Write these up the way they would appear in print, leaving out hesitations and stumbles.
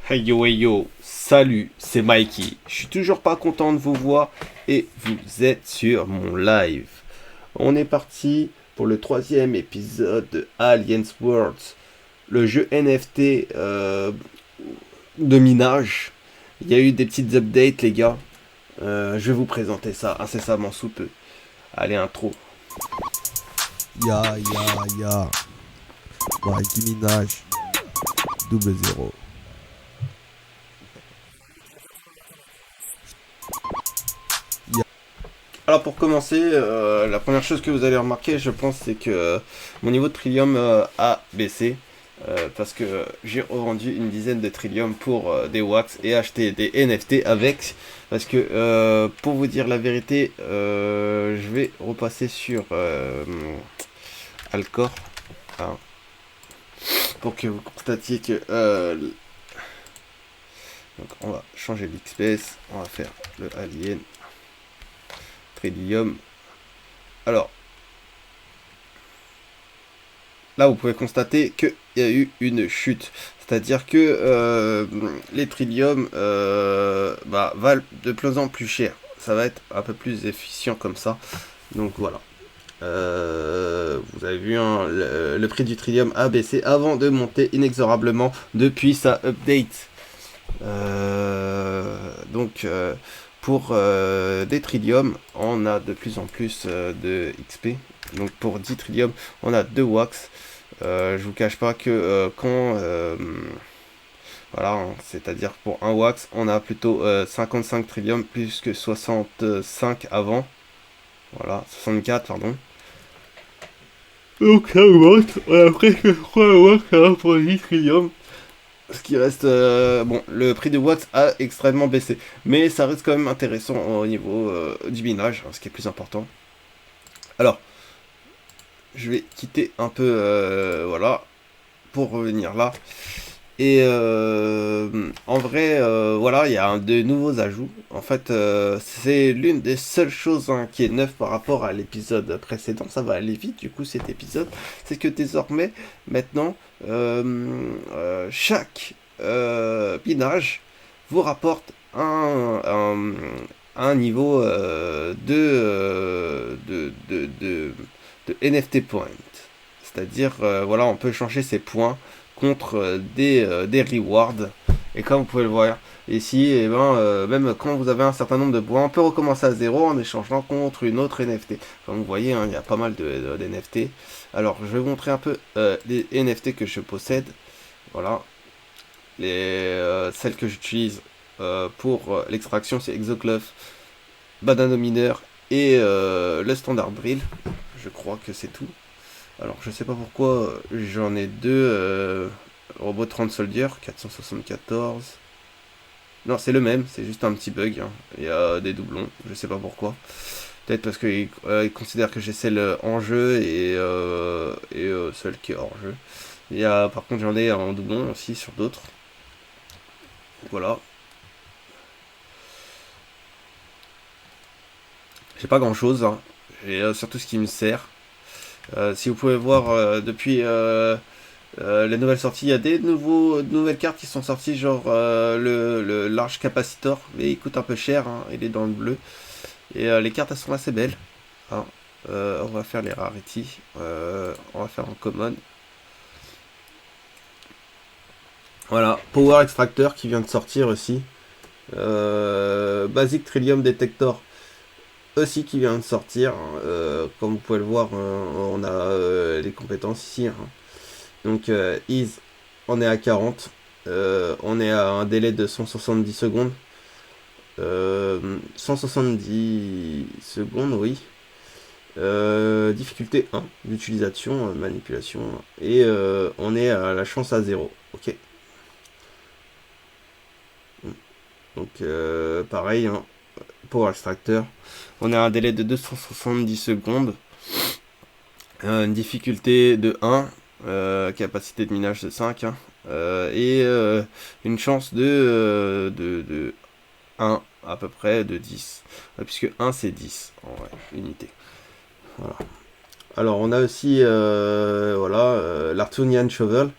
Hey yo, salut, c'est Mikey. Je suis toujours pas content de vous voir et vous êtes sur mon live. On est parti pour le troisième épisode de Aliens Worlds, le jeu NFT de minage. Il y a eu des petites updates les gars. Je vais vous présenter ça incessamment sous peu. Allez, intro. Ya. Mikey Minaj. Double zéro. Ya. Alors pour commencer, la première chose que vous allez remarquer, je pense, c'est que mon niveau de Trillium a baissé. Parce que j'ai revendu une dizaine de Trillium pour des wax et acheté des NFT avec. Parce que pour vous dire la vérité, je vais repasser sur Alcor, hein, pour que vous constatiez que donc on va changer l'XPS, on va faire le Alien Trillium. Alors là, vous pouvez constater qu'il y a eu une chute. C'est-à-dire que les trilliums valent de plus en plus cher. Ça va être un peu plus efficient comme ça. Donc voilà. Vous avez vu, hein, le prix du trillium a baissé avant de monter inexorablement depuis sa update. Pour des trilliums, on a de plus en plus de XP. Donc pour 10 trilliums, on a 2 wax. Je vous cache pas que voilà, hein, c'est-à-dire pour un wax, on a plutôt 55 trilliums plus que 65 avant. Voilà, 64 pardon. Donc ça augmente, on a presque 3 wax pour 10 trilliums. Ce qui reste, bon, le prix de wax a extrêmement baissé, mais ça reste quand même intéressant au niveau du minage, hein, ce qui est plus important. Alors, je vais quitter un peu, voilà, pour revenir là. Et en vrai, voilà, il y a de nouveaux ajouts. En fait, c'est l'une des seules choses, hein, qui est neuve par rapport à l'épisode précédent. Ça va aller vite, du coup, cet épisode. C'est que désormais, maintenant, chaque binage vous rapporte un niveau de NFT point. C'est-à-dire, voilà, on peut changer ses points contre des rewards. Et comme vous pouvez le voir ici, et même quand vous avez un certain nombre de points, on peut recommencer à zéro en échangeant contre une autre NFT. Comme vous voyez, hein, il y a pas mal de NFT. Alors, je vais vous montrer un peu les NFT que je possède. Voilà. Celles que j'utilise pour l'extraction, c'est Exoclove, Banana Miner et le Standard Drill. Je crois que c'est tout. Alors, je sais pas pourquoi j'en ai deux Robot 30 Soldier 474. Non, c'est le même, c'est juste un petit bug, hein. Il y a des doublons, je sais pas pourquoi. Peut-être parce qu'ils considèrent que j'ai celle en jeu et celle qui est hors jeu. Par contre, j'en ai en doublon aussi sur d'autres. Voilà. J'ai pas grand chose, hein. J'ai surtout ce qui me sert. Si vous pouvez voir depuis les nouvelles sorties, il y a de nouvelles cartes qui sont sorties, genre le large capacitor, mais il coûte un peu cher, hein, il est dans le bleu. Et les cartes, elles sont assez belles, hein. On va faire les rarity, on va faire en common. Voilà, Power Extractor qui vient de sortir aussi. Basic Trillium Detector aussi qui vient de sortir. Comme vous pouvez le voir, on a les compétences ici, hein. Donc Ease, on est à 40. On est à un délai de 170 secondes. 170 secondes, oui. Difficulté 1, l'utilisation, manipulation. Et on est à la chance à 0. Ok. Donc pareil, hein, Power Extractor. On a un délai de 270 secondes. Une difficulté de 1. Capacité de minage de 5, hein, et une chance de 1 à peu près de 10, puisque 1 c'est 10 en vrai, unité. Voilà. Alors on a aussi l'Artunian Shovel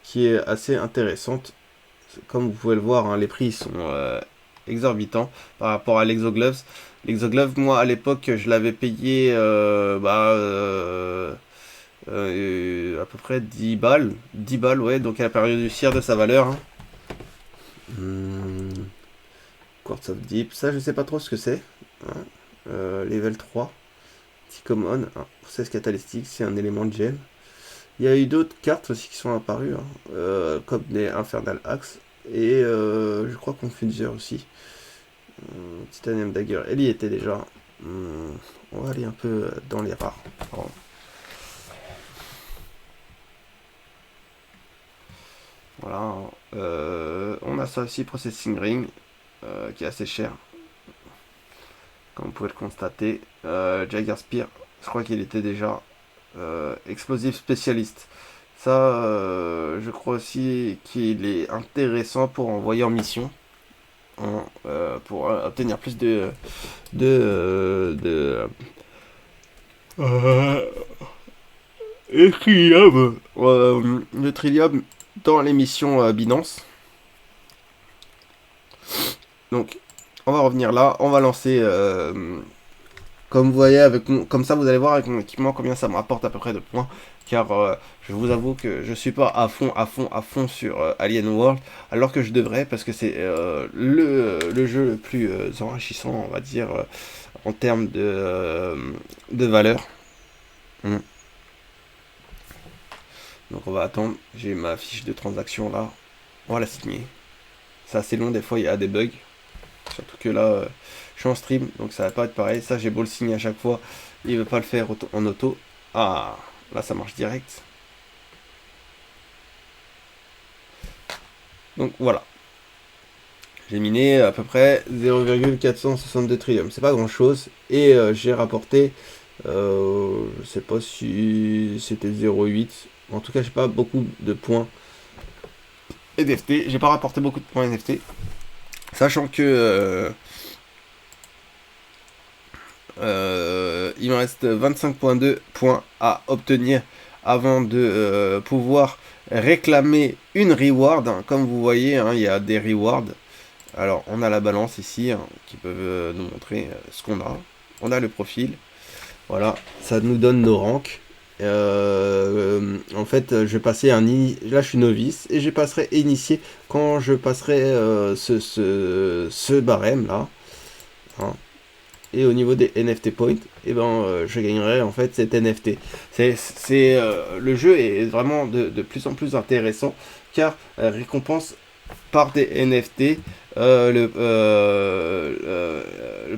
qui est assez intéressante. comme vous pouvez le voir, hein, les prix sont exorbitants par rapport à l'Exogloves. L'Exoglove, moi à l'époque, je l'avais payé à peu près 10 balles. 10 balles, ouais, donc à la période du tiers de sa valeur. Hein. Quartz of Deep, ça je sais pas trop ce que c'est. Hein. Level 3. T-Common, hein. 16 catalytiques, c'est un élément de gemme. Il y a eu d'autres cartes aussi qui sont apparues, hein. Comme des Infernal Axe. Et je crois Confuser aussi. Titanium Dagger, elle y était déjà. On va aller un peu dans les rares. Pardon. Voilà. On a ça aussi, Processing Ring, qui est assez cher. Comme vous pouvez le constater. Jagger Spear, je crois qu'il était déjà explosif spécialiste. Ça, je crois aussi qu'il est intéressant pour envoyer en mission. Pour obtenir plus de trillium, de trillium dans les missions Binance. Donc, on va revenir là, on va lancer. Comme vous voyez, comme ça, vous allez voir avec mon équipement combien ça me rapporte à peu près de points. Car je vous avoue que je suis pas à fond sur Alien World, alors que je devrais, parce que c'est le jeu le plus enrichissant, on va dire, en termes de valeur. Donc on va attendre, j'ai ma fiche de transaction là, on va la signer. C'est assez long, des fois il y a des bugs. Surtout que là, je suis en stream, donc ça va pas être pareil. Ça, j'ai beau le signer à chaque fois, il veut pas le faire en auto. Ah, là ça marche direct. Donc voilà. J'ai miné à peu près 0,462 trillium. C'est pas grand chose. Et j'ai rapporté, je sais pas si c'était 0,8. En tout cas, j'ai pas beaucoup de points NFT. J'ai pas rapporté beaucoup de points NFT. Sachant que il me reste 25,2 points à obtenir avant de pouvoir réclamer une reward. Hein. Comme vous voyez, hein, il y a des rewards. Alors, on a la balance ici, hein, qui peuvent nous montrer ce qu'on a. On a le profil. Voilà, ça nous donne nos ranks. En fait, je vais passer là je suis novice et je passerai initié quand je passerai ce barème là. Hein. Et au niveau des NFT points, et je gagnerai en fait cet NFT. Le jeu est vraiment de plus en plus intéressant car récompense par des NFT le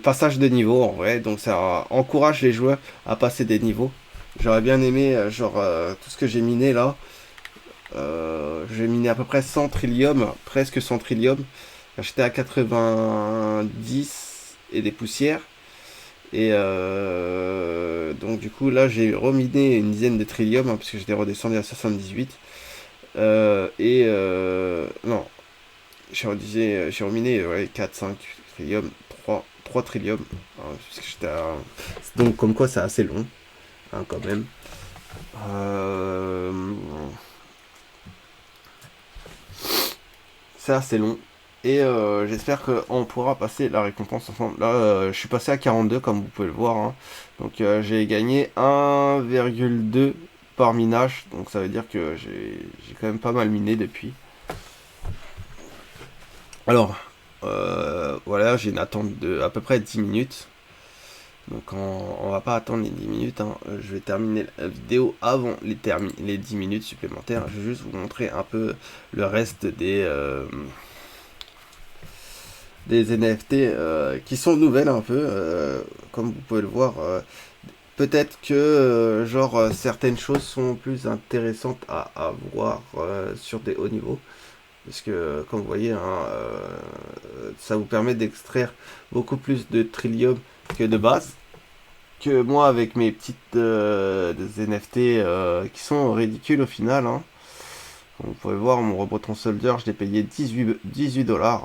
passage de niveau en vrai, donc ça encourage les joueurs à passer des niveaux. J'aurais bien aimé tout ce que j'ai miné là. J'ai miné à peu près 100 trillium, presque 100 trillium. J'étais à 90 et des poussières. Et donc du coup là j'ai reminé une dizaine de trillium, hein, parce que j'étais redescendu à 78. Non, j'ai reminé 4-5 trillium, 3 trillium. Hein, parce que donc comme quoi c'est assez long, hein, quand même. C'est assez long. Et j'espère qu'on pourra passer la récompense ensemble. Là, je suis passé à 42 comme vous pouvez le voir. Hein. Donc j'ai gagné 1,2 par minage. Donc ça veut dire que j'ai quand même pas mal miné depuis. Alors, voilà, j'ai une attente de à peu près 10 minutes. Donc on va pas attendre les 10 minutes. Hein. Je vais terminer la vidéo avant les 10 minutes supplémentaires. Je vais juste vous montrer un peu le reste des NFT qui sont nouvelles un peu, comme vous pouvez le voir. Peut-être que certaines choses sont plus intéressantes à voir sur des hauts niveaux. Parce que comme vous voyez, hein, ça vous permet d'extraire beaucoup plus de trillium que de base. Que moi avec mes petites des NFT qui sont ridicules au final. Hein. Vous pouvez voir mon Robotron Soldier, je l'ai payé 18 dollars,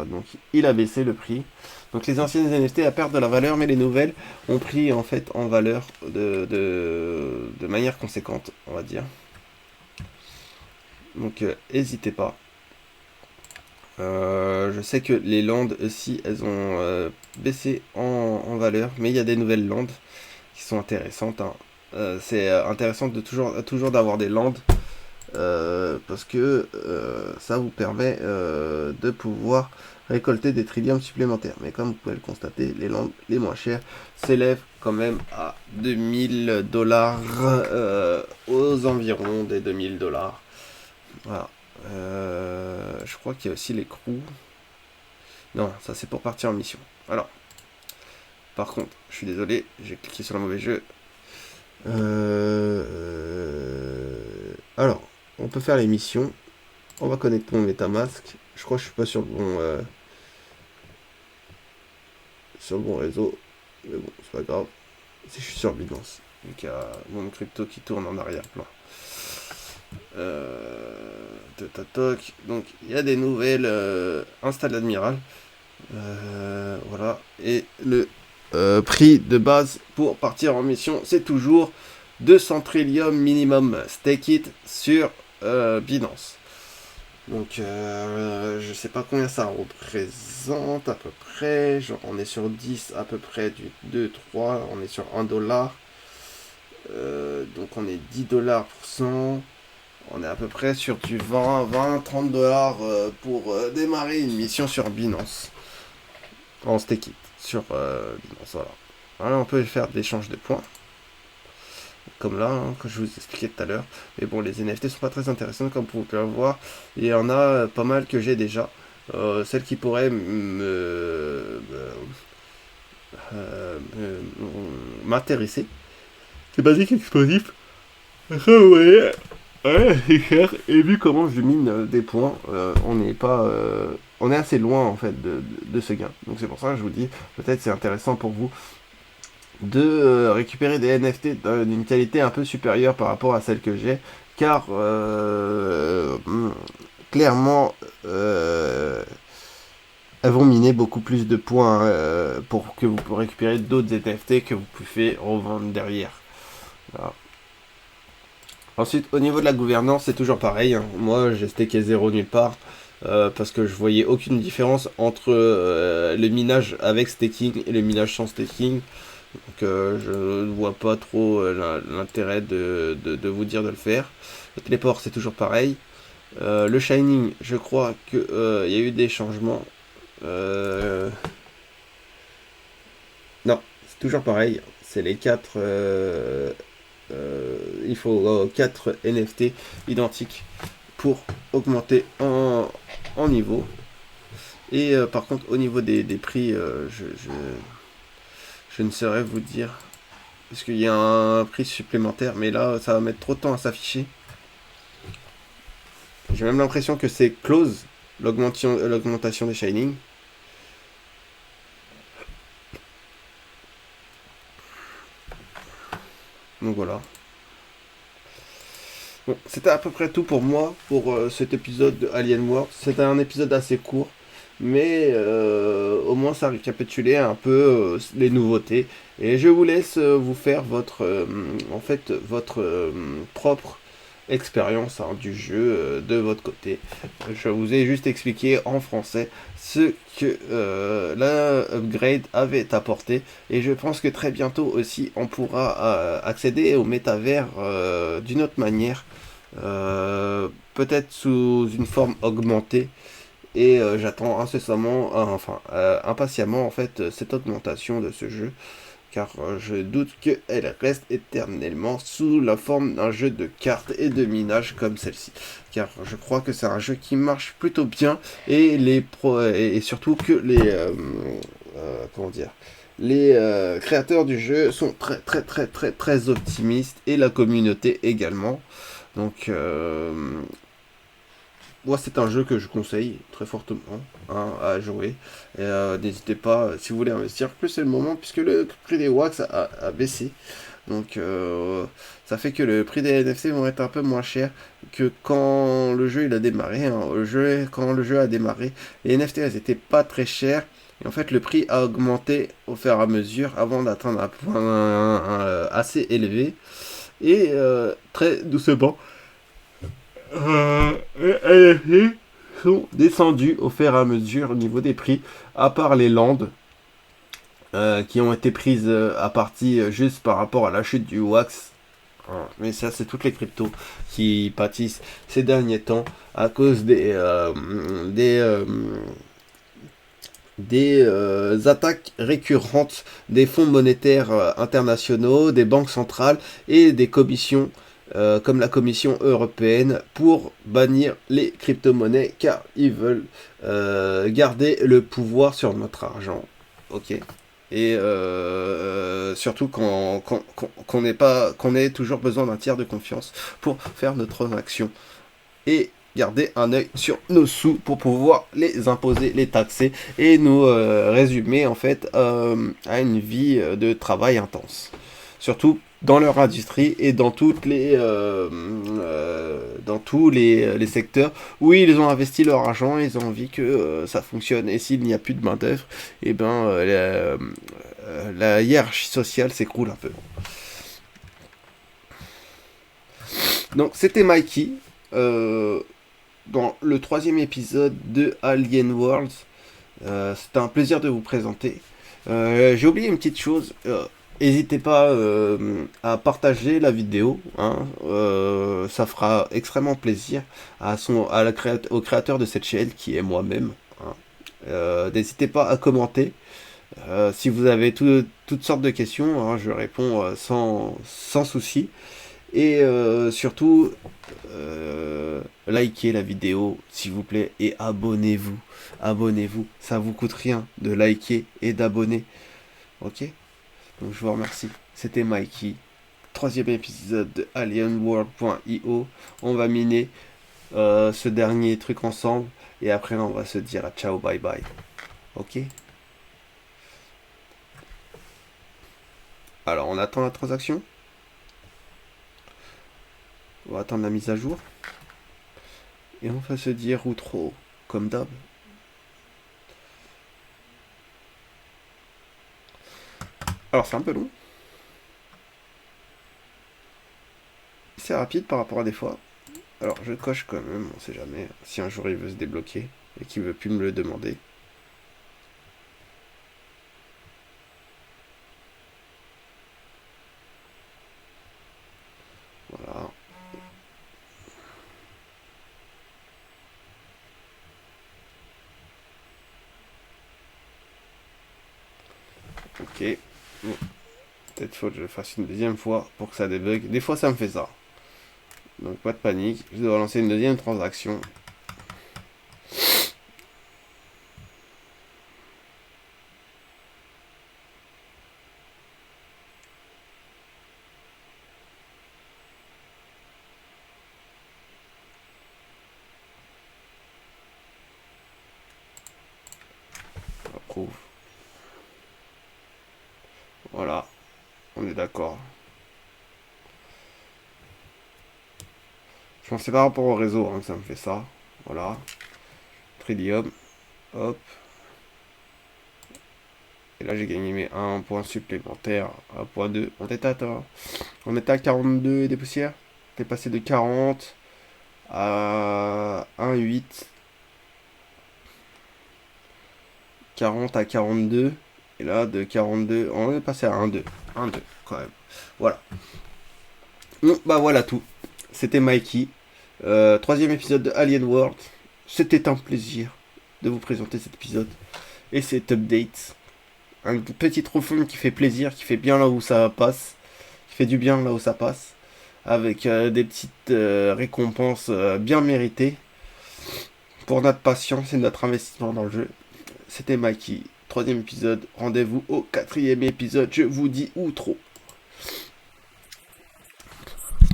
donc il a baissé le prix. Donc les anciennes NFT à perdre de la valeur, mais les nouvelles ont pris en fait en valeur de manière conséquente, on va dire. Donc n'hésitez pas. Je sais que les landes aussi, elles ont baissé en valeur, mais il y a des nouvelles landes qui sont intéressantes, hein. C'est intéressant de toujours d'avoir des landes parce que ça vous permet de pouvoir récolter des trilliums supplémentaires. Mais comme vous pouvez le constater, les landes les moins chères s'élèvent quand même à 2000 $ aux environs des 2000 $. Voilà. Je crois qu'il y a aussi les crews. Non, ça c'est pour partir en mission. Alors, par contre, je suis désolé, j'ai cliqué sur le mauvais jeu. Alors, on peut faire les missions. On va connecter mon MetaMask. Je crois que je suis pas sur le bon réseau. Mais bon, c'est pas grave. Si je suis sur Binance. Donc il y a mon crypto qui tourne en arrière-plan. Donc il y a des nouvelles install Admiral. Voilà. Et le prix de base pour partir en mission, c'est toujours 200 trillium minimum stake it sur Binance. Donc je sais pas combien ça représente à peu près. Genre on est sur 10 à peu près du 2, 3, on est sur 1 dollar. Donc on est 10 $ pour 100. On est à peu près sur du 20, 30 $ pour démarrer une mission sur Binance. En stake it sur Binance, voilà. Voilà, on peut faire de l'échange de points. Comme là, hein, que je vous expliquais tout à l'heure. Mais bon, les NFT sont pas très intéressantes comme vous pouvez le voir. Il y en a pas mal que j'ai déjà. Celles qui pourraient m'intéresser. C'est basique explosif. Ça, vous voyez, ouais, c'est cher. Et vu comment je mine des points, on n'est pas... on est assez loin en fait de ce gain. Donc c'est pour ça que je vous dis, peut-être c'est intéressant pour vous de récupérer des NFT d'une qualité un peu supérieure par rapport à celle que j'ai, car clairement elles vont miner beaucoup plus de points pour que vous pourrez récupérer d'autres NFT que vous pouvez revendre derrière. Voilà. Ensuite, au niveau de la gouvernance, c'est toujours pareil, hein. Moi, j'ai stacké 0 nulle part. Parce que je voyais aucune différence entre le minage avec staking et le minage sans staking. Donc je ne vois pas trop l'intérêt de vous dire de le faire. Le téléport c'est toujours pareil. Le Shining, je crois qu'il y a eu des changements. Non, c'est toujours pareil. C'est les 4... il faut 4 NFT identiques pour augmenter en niveau. Et par contre au niveau des prix, je ne saurais vous dire, parce qu'il y a un prix supplémentaire, mais là ça va mettre trop de temps à s'afficher. J'ai même l'impression que c'est close l'augmentation des Shining. Donc voilà. Bon, c'était à peu près tout pour moi pour cet épisode de Alien World. C'était un épisode assez court, mais au moins ça récapitulait un peu les nouveautés. Et je vous laisse vous faire votre propre expérience, hein, du jeu de votre côté. Je vous ai juste expliqué en français ce que la upgrade avait apporté, et je pense que très bientôt aussi on pourra accéder au métavers d'une autre manière, peut-être sous une forme augmentée. Et j'attends impatiemment en fait cette augmentation de ce jeu, car je doute qu'elle reste éternellement sous la forme d'un jeu de cartes et de minage comme celle-ci, car je crois que c'est un jeu qui marche plutôt bien, et et surtout que les créateurs du jeu sont très optimistes, et la communauté également. Donc moi, c'est un jeu que je conseille très fortement, hein, à jouer. Et n'hésitez pas, si vous voulez investir, plus c'est le moment, puisque le prix des wax a baissé. Donc ça fait que le prix des NFC vont être un peu moins cher que quand le jeu il a démarré, hein. Quand le jeu a démarré, les NFT elles étaient pas très chères. Et en fait, le prix a augmenté au fur et à mesure avant d'atteindre un point assez élevé. Et très doucement, les NFT sont descendus au fur et à mesure au niveau des prix, à part les Landes, qui ont été prises à partie juste par rapport à la chute du Wax. Mais ça, c'est toutes les cryptos qui pâtissent ces derniers temps à cause des attaques récurrentes des fonds monétaires internationaux, des banques centrales et des commissions comme la Commission européenne pour bannir les crypto-monnaies car ils veulent garder le pouvoir sur notre argent. Ok. Et surtout qu'on ait toujours besoin d'un tiers de confiance pour faire notre action. Et garder un œil sur nos sous pour pouvoir les imposer, les taxer et nous résumer en fait à une vie de travail intense. Surtout dans leur industrie et dans toutes dans tous les secteurs où ils ont investi leur argent, ils ont envie que ça fonctionne. Et s'il n'y a plus de main d'œuvre, et la hiérarchie sociale s'écroule un peu. Donc c'était Mikey dans le 3e épisode de Alien Worlds. C'était un plaisir de vous présenter. J'ai oublié une petite chose. N'hésitez pas à partager la vidéo, hein, ça fera extrêmement plaisir au créateur de cette chaîne qui est moi-même. Hein. N'hésitez pas à commenter. Si vous avez toutes sortes de questions, hein, je réponds sans souci. Et surtout, likez la vidéo s'il vous plaît et abonnez-vous. Abonnez-vous, ça vous coûte rien de liker et d'abonner. Ok ? Donc je vous remercie. C'était Mikey. 3e épisode de alienworld.io. On va miner ce dernier truc ensemble. Et après on va se dire à ciao, bye bye. Ok. Alors on attend la transaction. On va attendre la mise à jour. Et on va se dire outro. Comme d'hab. Alors c'est un peu long. C'est rapide par rapport à des fois. Alors je coche quand même, on sait jamais. Si un jour il veut se débloquer et qu'il veut plus me le demander. Voilà. Ok. Bon. Peut-être faut que je le fasse une deuxième fois pour que ça débug. Des fois ça me fait ça. Donc pas de panique. Je dois lancer une deuxième transaction. Approuve. Voilà. On est d'accord. Je pense que c'est par rapport au réseau hein, que ça me fait ça. Voilà. Tritium. Hop. Et là j'ai gagné mes 1 point supplémentaire. 1.2. On était à 42 et des poussières. On est passé de 40 à 1.8. 40 à 42. Et là de 42. On est passé à 1.2. 1.2 quand même. Voilà. Bon, bah voilà tout. C'était Mikey. 3e épisode de Alien World. C'était un plaisir de vous présenter cet épisode et cet update. Un petit refond qui fait plaisir, qui fait bien là où ça passe, qui fait du bien là où ça passe, avec des petites récompenses bien méritées pour notre patience et notre investissement dans le jeu. C'était Mikey, 3e épisode. Rendez-vous au 4e épisode. Je vous dis outro.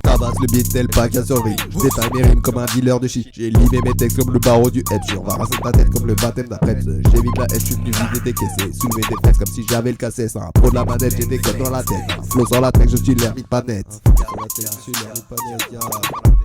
Tabasse le beat tel pas qu'à survie. Je détaille mes rimes comme un dealer de shit. J'ai limé mes textes comme le barreau du hedge. On va raser ta tête comme le baptême d'après. J'évite la haine, je suis venu vider tes caisses. Soulever des fesses comme si j'avais le cassette. Un pro de la manette, j'étais comme dans la tête. Un flow sur la tête, je suis l'hermite pas net. Sur la tête, je suis l'hermite pas net.